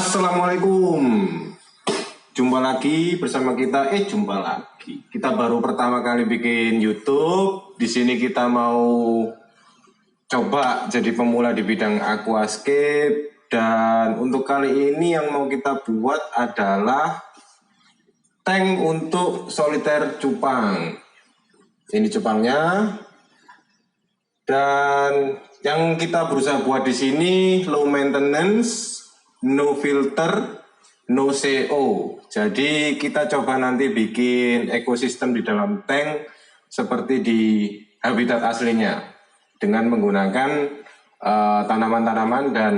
Assalamualaikum. Jumpa lagi bersama kita. Kita baru pertama kali bikin YouTube. Di sini kita mau coba jadi pemula di bidang aquascape, dan untuk kali ini yang mau kita buat adalah tank untuk soliter cupang. Ini cupangnya. Dan yang kita berusaha buat di sini low maintenance, no filter, no CO. Jadi kita coba nanti bikin ekosistem di dalam tank seperti di habitat aslinya dengan menggunakan tanaman-tanaman dan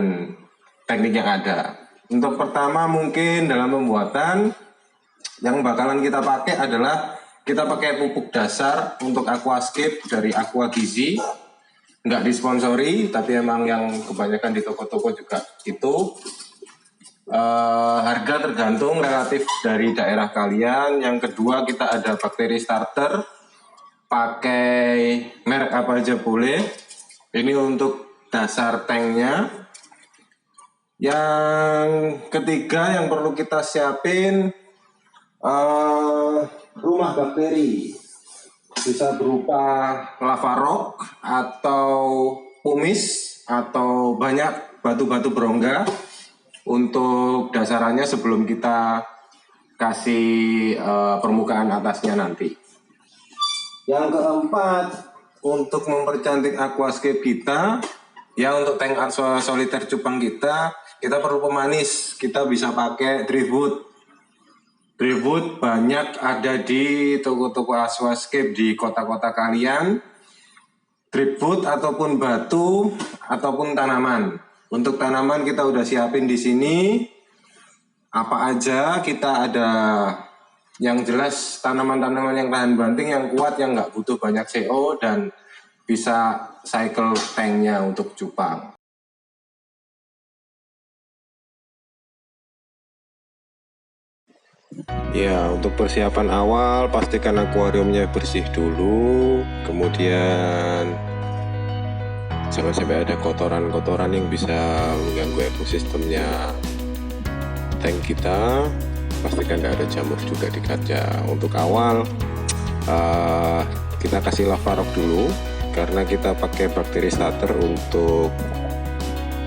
teknik yang ada. Untuk pertama mungkin dalam pembuatan yang bakalan kita pakai adalah kita pakai pupuk dasar untuk aquascape dari Aqua Gizi. Nggak disponsori, tapi emang yang kebanyakan di toko-toko juga itu. Harga tergantung relatif dari daerah kalian. Yang kedua kita ada bakteri starter, pakai merek apa aja boleh. Ini untuk dasar tanknya. Yang ketiga yang perlu kita siapin rumah bakteri. Bisa berupa lava rock atau pumice atau banyak batu-batu berongga untuk dasarannya sebelum kita kasih permukaan atasnya nanti. Yang keempat, untuk mempercantik aquascape kita, ya untuk tank soliter cupang kita perlu pemanis. Kita bisa pakai driftwood. Driftwood banyak ada di toko-toko aquascape di kota-kota kalian. Driftwood ataupun batu ataupun tanaman. Untuk tanaman kita udah siapin di sini. Apa aja kita ada, yang jelas tanaman-tanaman yang tahan banting, yang kuat, yang nggak butuh banyak CO dan bisa cycle tanknya untuk cupang. Ya, untuk persiapan awal pastikan akuariumnya bersih dulu, kemudian jangan sampai ada kotoran-kotoran yang bisa mengganggu ekosistemnya tank kita. Pastikan tidak ada jamur juga di kaca. Untuk awal kita kasih lava rock dulu, karena kita pakai bakteri starter. Untuk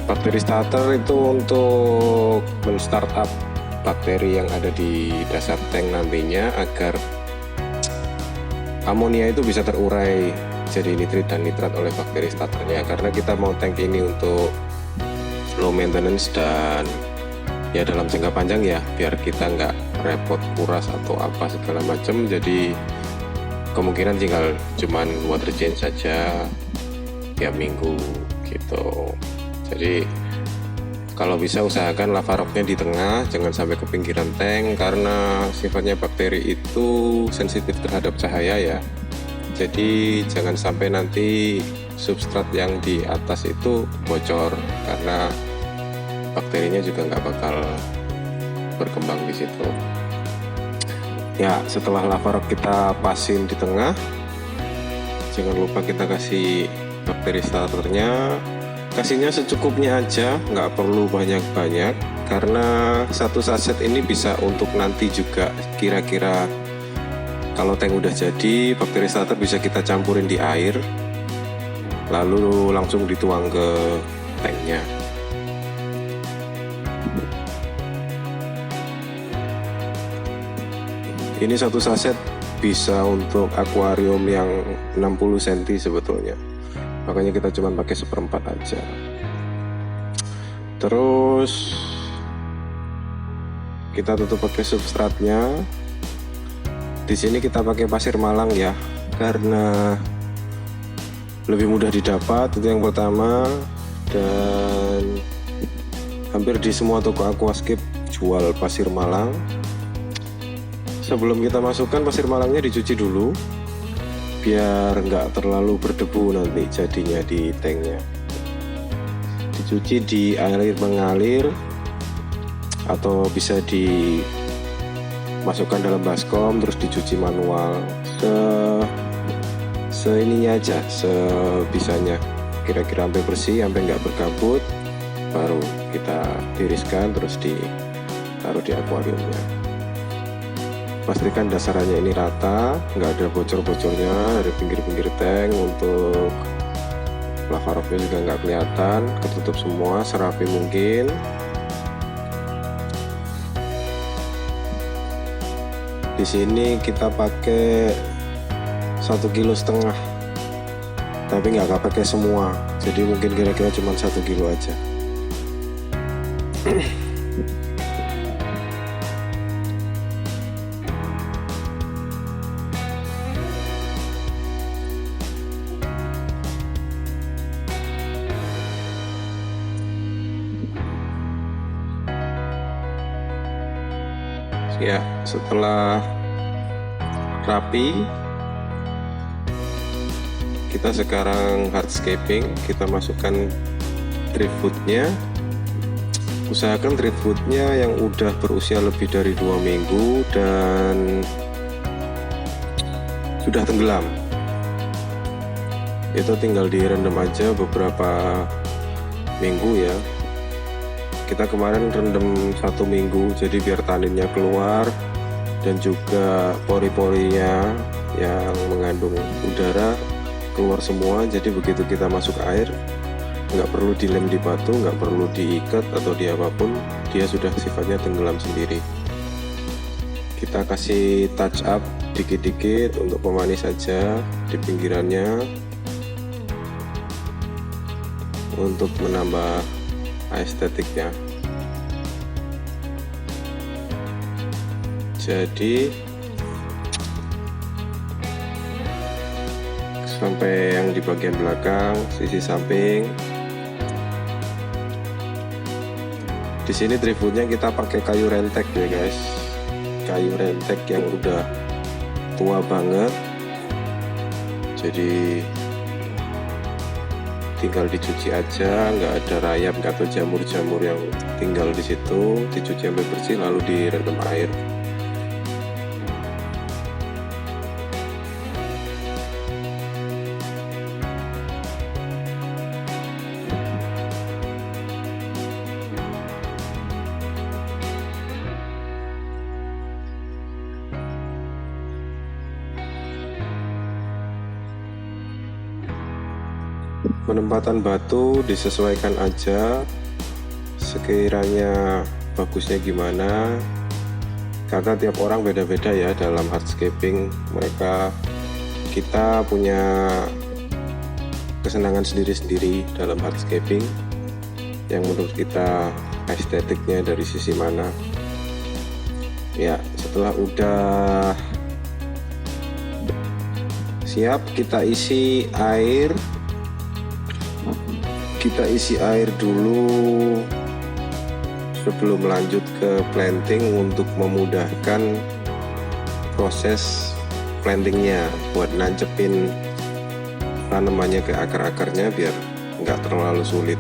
bakteri starter itu untuk men-startup bakteri yang ada di dasar tank nantinya, agar amonia itu bisa terurai jadi nitrit dan nitrat oleh bakteri starternya. Karena kita mau tank ini untuk low maintenance dan ya dalam jangka panjang, ya biar kita nggak repot kuras atau apa segala macam. Jadi kemungkinan tinggal cuman water change saja tiap minggu gitu. Jadi kalau bisa usahakan lava rocknya di tengah, jangan sampai ke pinggiran tank, karena sifatnya bakteri itu sensitif terhadap cahaya ya. Jadi jangan sampai nanti substrat yang di atas itu bocor, karena bakterinya juga nggak bakal berkembang di situ. Ya, setelah lava rock kita pasin di tengah, jangan lupa kita kasih bakteri starternya. Kasihnya secukupnya aja, nggak perlu banyak-banyak, karena satu saset ini bisa untuk nanti juga. Kira-kira kalau tank udah jadi, bakteri starter bisa kita campurin di air, lalu langsung dituang ke tanknya. Ini satu saset bisa untuk akuarium yang 60 cm sebetulnya. Makanya kita cuma pakai 1/4 aja. Terus kita tutup pakai substratnya. Di sini kita pakai pasir malang ya, karena lebih mudah didapat, itu yang pertama. Dan hampir di semua toko aquascape jual pasir malang. Sebelum kita masukkan pasir malangnya dicuci dulu, biar nggak terlalu berdebu nanti jadinya di tanknya. Dicuci di air mengalir atau bisa dimasukkan dalam baskom terus dicuci manual seininya aja, sebisanya, kira-kira sampai bersih, sampai nggak berkabut. baru kita tiriskan terus ditaruh di akuariumnya. Pastikan dasarannya ini rata, nggak ada bocor-bocornya dari pinggir-pinggir tank. Untuk lava rocknya juga nggak kelihatan, ketutup semua serapi mungkin. Di sini kita pakai 1,5 kilo, tapi nggak pakai semua, jadi mungkin kira-kira cuma 1 kilo aja. Ya, setelah rapi, kita sekarang hardscaping. Kita masukkan driftwoodnya. Usahakan driftwoodnya yang udah berusia lebih dari 2 minggu dan sudah tenggelam. Itu tinggal direndam aja beberapa minggu ya. Kita kemarin rendam 1 minggu, jadi biar taninnya keluar dan juga pori-porinya yang mengandung udara keluar semua. Jadi begitu kita masuk air, nggak perlu dilem di batu, nggak perlu diikat atau di apapun, dia sudah sifatnya tenggelam sendiri. Kita kasih touch up dikit-dikit untuk pemanis saja di pinggirannya untuk menambah estetiknya. Jadi sampai yang di bagian belakang, sisi samping. Di sini driftwoodnya kita pakai kayu rentek ya guys, kayu rentek yang udah tua banget. Jadi tinggal dicuci aja, nggak ada rayap, nggak ada jamur-jamur yang tinggal di situ. Dicuci sampai bersih lalu direndam air. Penempatan batu disesuaikan aja sekiranya bagusnya gimana, karena tiap orang beda-beda ya dalam hardscaping. Kita punya kesenangan sendiri-sendiri dalam hardscaping yang menurut kita estetiknya dari sisi mana. Ya, setelah udah siap, kita isi air. Kita isi air dulu sebelum lanjut ke planting untuk memudahkan proses plantingnya, buat nancepin tanamannya ke akar-akarnya biar nggak terlalu sulit.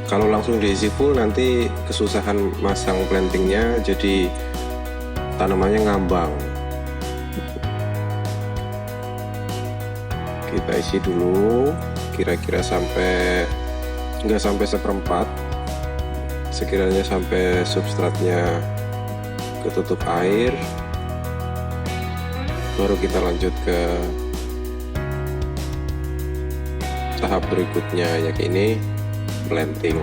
Kalau langsung diisi full nanti kesusahan masang plantingnya, jadi tanamannya ngambang. Kita isi dulu kira-kira nggak sampai 1/4, sekiranya sampai substratnya ketutup air, baru kita lanjut ke tahap berikutnya, yakni planting.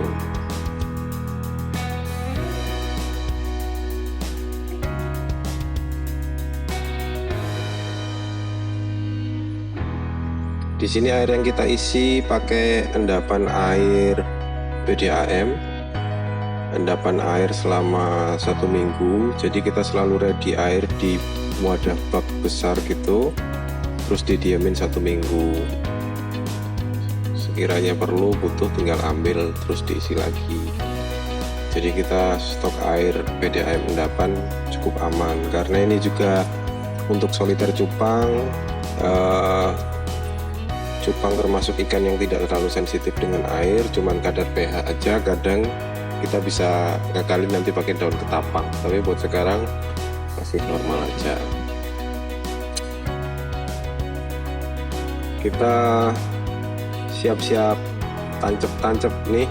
Di sini air yang kita isi pakai endapan air PDAM, endapan air selama 1 minggu. Jadi kita selalu ready air di wadah bak besar gitu, terus didiamin 1 minggu. Sekiranya perlu butuh tinggal ambil terus diisi lagi. Jadi kita stok air PDAM endapan cukup aman, karena ini juga untuk soliter cupang. Cupang termasuk ikan yang tidak terlalu sensitif dengan air, cuman kadar pH aja. Kadang kita bisa ngakalin nanti pakai daun ketapang, tapi buat sekarang masih normal aja. Kita siap-siap tancep-tancep nih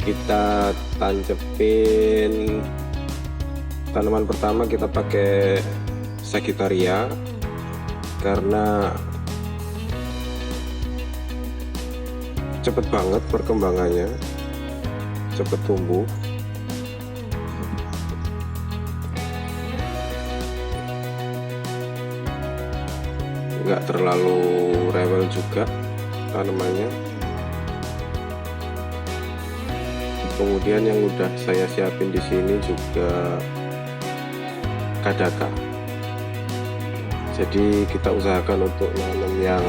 kita tancepin tanaman pertama. Kita pakai Sagittaria karena cepet banget perkembangannya, cepet tumbuh. Nggak terlalu rewel juga tanamannya. Kemudian yang udah saya siapin di sini juga Kadaka. Jadi kita usahakan untuk nanam yang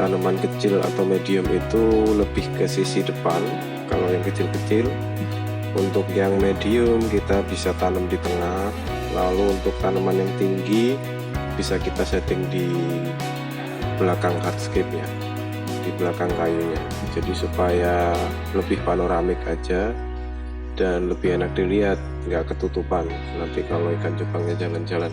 tanaman kecil atau medium itu lebih ke sisi depan. Kalau yang kecil-kecil, untuk yang medium kita bisa tanam di tengah. Lalu untuk tanaman yang tinggi bisa kita setting di belakang hardscape ya, di belakang kayunya. Jadi supaya lebih panoramik aja dan lebih enak dilihat, nggak ketutupan nanti kalau ikan cupangnya jalan-jalan.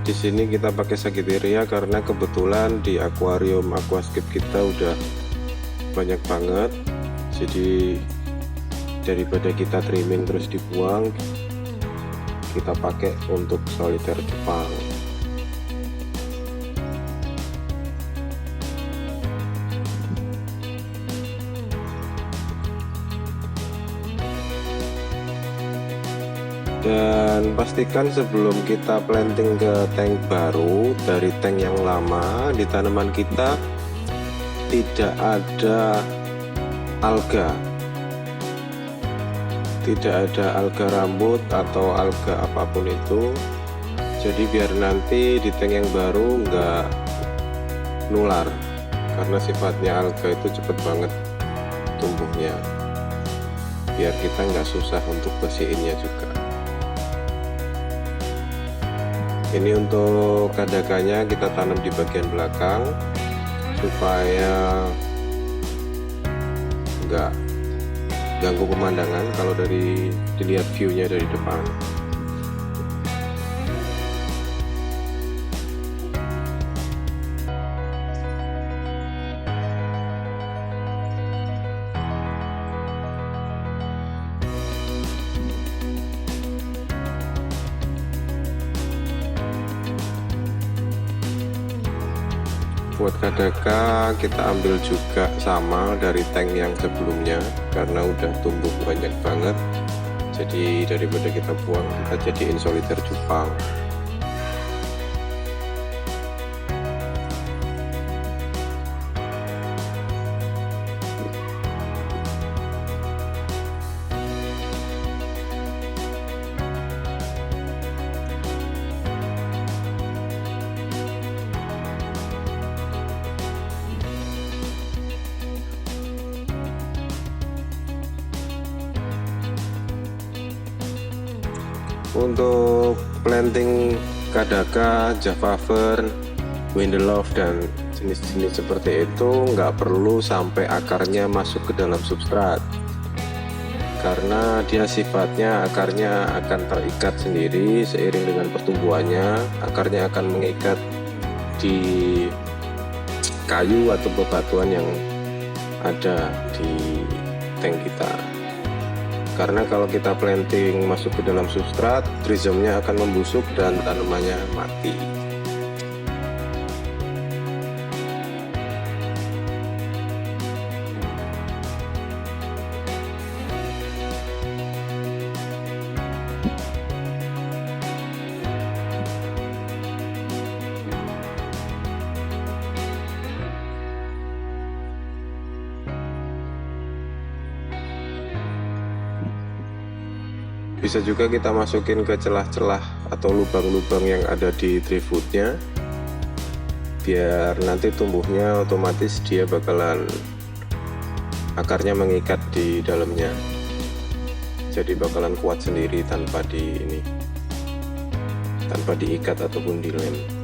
Di sini kita pakai Sagittaria karena kebetulan di akuarium aquascape kita udah banyak banget. Jadi daripada kita trimming terus dibuang, kita pakai untuk soliter cupang. Dan pastikan sebelum kita planting ke tank baru dari tank yang lama, di tanaman kita tidak ada alga, tidak ada alga rambut atau alga apapun itu. Jadi biar nanti di tank yang baru nggak nular, karena sifatnya alga itu cepet banget tumbuhnya. Biar kita nggak susah untuk bersihinnya juga. Ini untuk kadakanya kita tanam di bagian belakang supaya nggak ganggu pemandangan kalau dari dilihat view-nya dari depan. Buat kadaka kita ambil juga sama dari tank yang sebelumnya karena udah tumbuh banyak banget. Jadi daripada kita buang, kita jadiin soliter cupang. Untuk planting kadaka, Java Fern, Windelove dan jenis-jenis seperti itu nggak perlu sampai akarnya masuk ke dalam substrat, karena dia sifatnya akarnya akan terikat sendiri seiring dengan pertumbuhannya. Akarnya akan mengikat di kayu atau bebatuan yang ada di tank kita. Karena kalau kita planting masuk ke dalam substrat, rhizomnya akan membusuk dan tanamannya mati. Bisa juga kita masukin ke celah-celah atau lubang-lubang yang ada di driftwoodnya, biar nanti tumbuhnya otomatis dia bakalan akarnya mengikat di dalamnya, jadi bakalan kuat sendiri tanpa diikat ataupun dilem.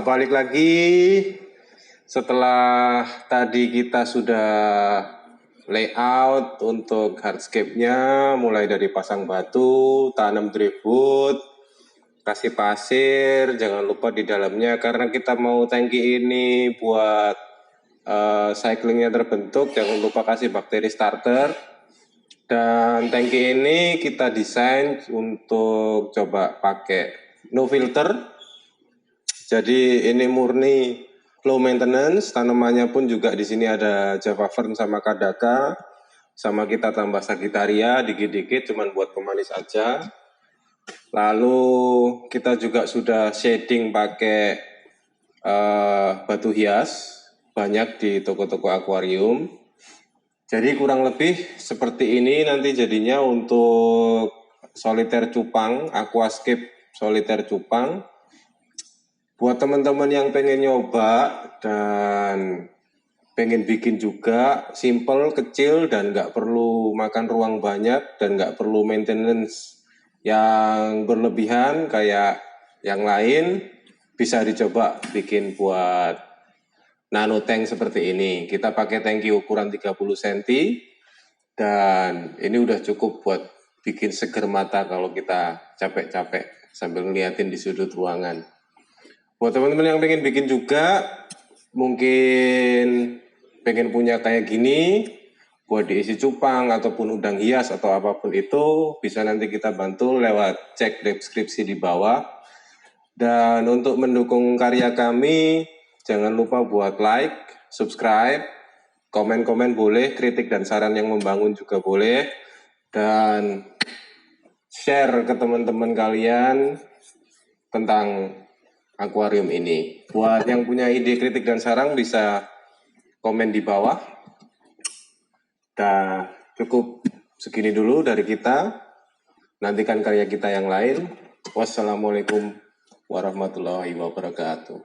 balik lagi setelah tadi kita sudah layout untuk hardscape-nya, mulai dari pasang batu, tanam driftwood, kasih pasir, jangan lupa di dalamnya karena kita mau tangki ini buat cyclingnya terbentuk, jangan lupa kasih bakteri starter. Dan tangki ini kita desain untuk coba pakai no filter. Jadi ini murni low maintenance, tanamannya pun juga di sini ada Java Fern sama Kadaka, sama kita tambah Sagittaria dikit-dikit, cuman buat pemanis aja. Lalu kita juga sudah shading pakai batu hias, banyak di toko-toko akuarium. Jadi kurang lebih seperti ini nanti jadinya untuk soliter cupang, aquascape soliter cupang. Buat teman-teman yang pengen nyoba dan pengen bikin juga, simple, kecil, dan nggak perlu makan ruang banyak, dan nggak perlu maintenance yang berlebihan kayak yang lain, bisa dicoba bikin buat nano tank seperti ini. Kita pakai tangki ukuran 30 cm, dan ini udah cukup buat bikin seger mata kalau kita capek-capek sambil ngeliatin di sudut ruangan. Buat teman-teman yang pengen bikin juga, mungkin pengen punya kayak gini, buat diisi cupang ataupun udang hias atau apapun itu, bisa nanti kita bantu lewat cek deskripsi di bawah. Dan untuk mendukung karya kami, jangan lupa buat like, subscribe, komen-komen boleh, kritik dan saran yang membangun juga boleh, dan share ke teman-teman kalian tentang akuarium ini. Buat yang punya ide, kritik, dan saran bisa komen di bawah. Dah cukup segini dulu dari kita. Nantikan karya kita yang lain. Wassalamualaikum warahmatullahi wabarakatuh.